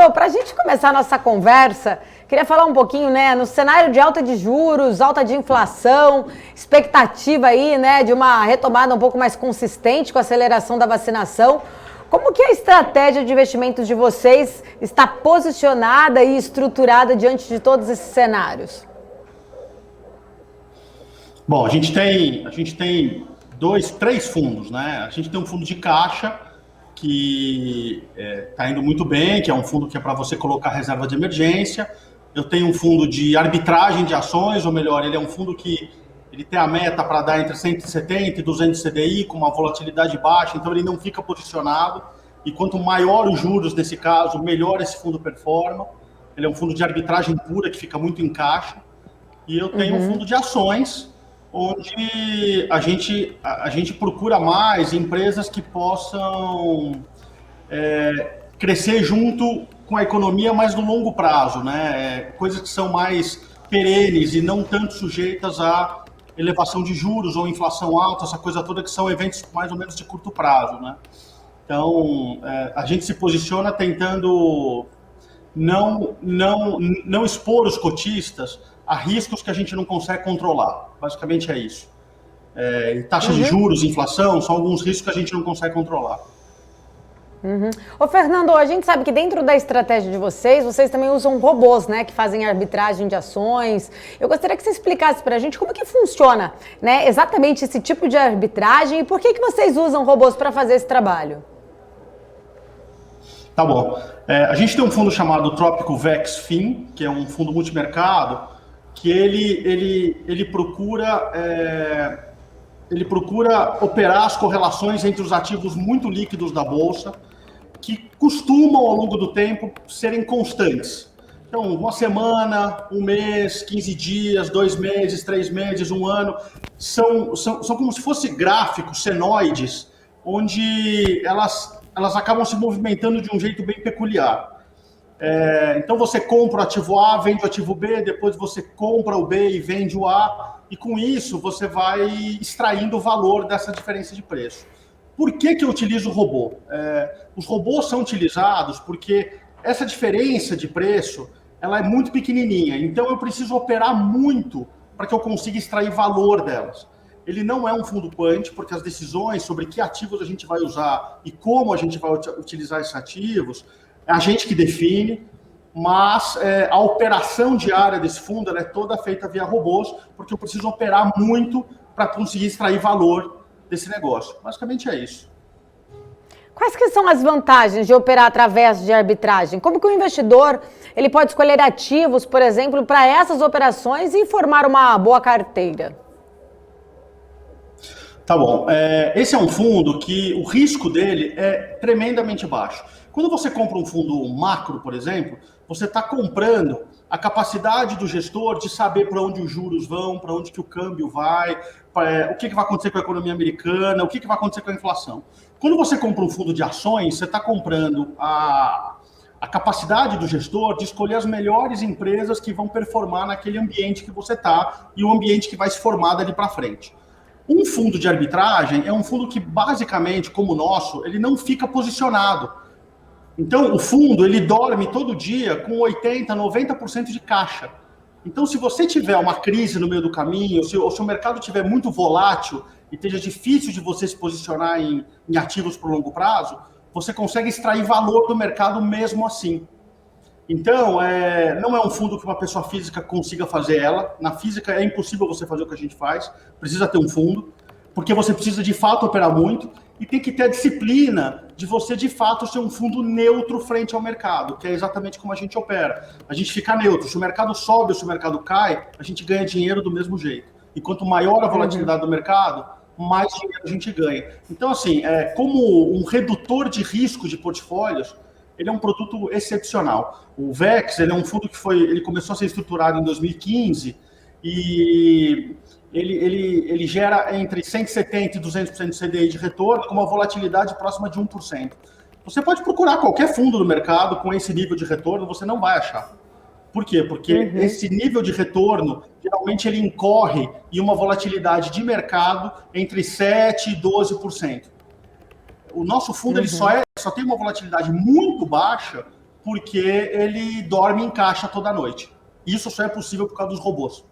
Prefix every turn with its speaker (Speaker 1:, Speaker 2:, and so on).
Speaker 1: Fernando, para a gente começar a nossa conversa, queria falar um pouquinho, né, no cenário de alta de juros, alta de inflação, expectativa aí, né, de uma retomada um pouco mais consistente com a aceleração da vacinação. Como que a estratégia de investimentos de vocês está posicionada e estruturada diante de todos esses cenários?
Speaker 2: Bom, a gente tem três fundos, né? A gente tem um fundo de caixa que está indo muito bem, que é um fundo que é para você colocar reserva de emergência. Eu tenho um fundo de arbitragem de ações, ou melhor, ele é um fundo que ele tem a meta para dar entre 170 e 200 CDI, com uma volatilidade baixa, então ele não fica posicionado. E quanto maior os juros nesse caso, melhor esse fundo performa. Ele é um fundo de arbitragem pura, que fica muito em caixa. E eu tenho um fundo de ações, onde a gente procura mais empresas que possam crescer junto com a economia, mas no longo prazo, né? Coisas que são mais perenes e não tanto sujeitas a elevação de juros ou inflação alta, essa coisa toda, que são eventos mais ou menos de curto prazo, né? Então, a gente se posiciona tentando não expor os cotistas a riscos que a gente não consegue controlar. Basicamente é isso. Taxa de juros, inflação, são alguns riscos que a gente não consegue controlar.
Speaker 1: Ô Fernando, a gente sabe que dentro da estratégia de vocês também usam robôs, né, que fazem arbitragem de ações. Eu gostaria que você explicasse para a gente como que funciona, né, exatamente esse tipo de arbitragem e por que vocês usam robôs para fazer esse trabalho.
Speaker 2: Tá bom. A gente tem um fundo chamado Trópico Vex FIM, que é um fundo multimercado, que ele procura operar as correlações entre os ativos muito líquidos da Bolsa, que costumam, ao longo do tempo, serem constantes. Então, uma semana, um mês, 15 dias, 2 meses, 3 meses, um ano, são como se fossem gráficos senoides, onde elas acabam se movimentando de um jeito bem peculiar. Então você compra o ativo A, vende o ativo B, depois você compra o B e vende o A, e com isso você vai extraindo o valor dessa diferença de preço. Por que eu utilizo o robô? Os robôs são utilizados porque essa diferença de preço ela é muito pequenininha, então eu preciso operar muito para que eu consiga extrair valor delas. Ele não é um fundo quant, porque as decisões sobre que ativos a gente vai usar e como a gente vai utilizar esses ativos, é a gente que define, mas a operação diária desse fundo ela é toda feita via robôs, porque eu preciso operar muito para conseguir extrair valor desse negócio. Basicamente é isso.
Speaker 1: Quais que são as vantagens de operar através de arbitragem? Como que o investidor ele pode escolher ativos, por exemplo, para essas operações e formar uma boa carteira?
Speaker 2: Tá bom. Esse é um fundo que o risco dele é tremendamente baixo. Quando você compra um fundo macro, por exemplo, você está comprando a capacidade do gestor de saber para onde os juros vão, para onde que o câmbio vai, o que vai acontecer com a economia americana, o que vai acontecer com a inflação. Quando você compra um fundo de ações, você está comprando a capacidade do gestor de escolher as melhores empresas que vão performar naquele ambiente que você está e o ambiente que vai se formar dali para frente. Um fundo de arbitragem é um fundo que, basicamente, como o nosso, ele não fica posicionado. Então, o fundo, ele dorme todo dia com 80%, 90% de caixa. Então, se você tiver uma crise no meio do caminho, ou se o mercado estiver muito volátil e esteja difícil de você se posicionar em ativos por longo prazo, você consegue extrair valor do mercado mesmo assim. Então, não é um fundo que uma pessoa física consiga fazer ela. Na física é impossível você fazer o que a gente faz. Precisa ter um fundo, porque você precisa de fato operar muito e tem que ter a disciplina de você de fato ser um fundo neutro frente ao mercado, que é exatamente como a gente opera. A gente fica neutro. Se o mercado sobe ou se o mercado cai, a gente ganha dinheiro do mesmo jeito. E quanto maior a volatilidade do mercado, mais dinheiro a gente ganha. Então, assim, como um redutor de risco de portfólios, ele é um produto excepcional. O VEX, ele é um fundo que ele começou a ser estruturado em 2015 e ele gera entre 170% e 200% de CDI de retorno com uma volatilidade próxima de 1%. Você pode procurar qualquer fundo no mercado com esse nível de retorno, você não vai achar. Por quê? Porque esse nível de retorno, geralmente ele incorre em uma volatilidade de mercado entre 7% e 12%. O nosso fundo ele só tem uma volatilidade muito baixa porque ele dorme em caixa toda noite. Isso só é possível por causa dos robôs.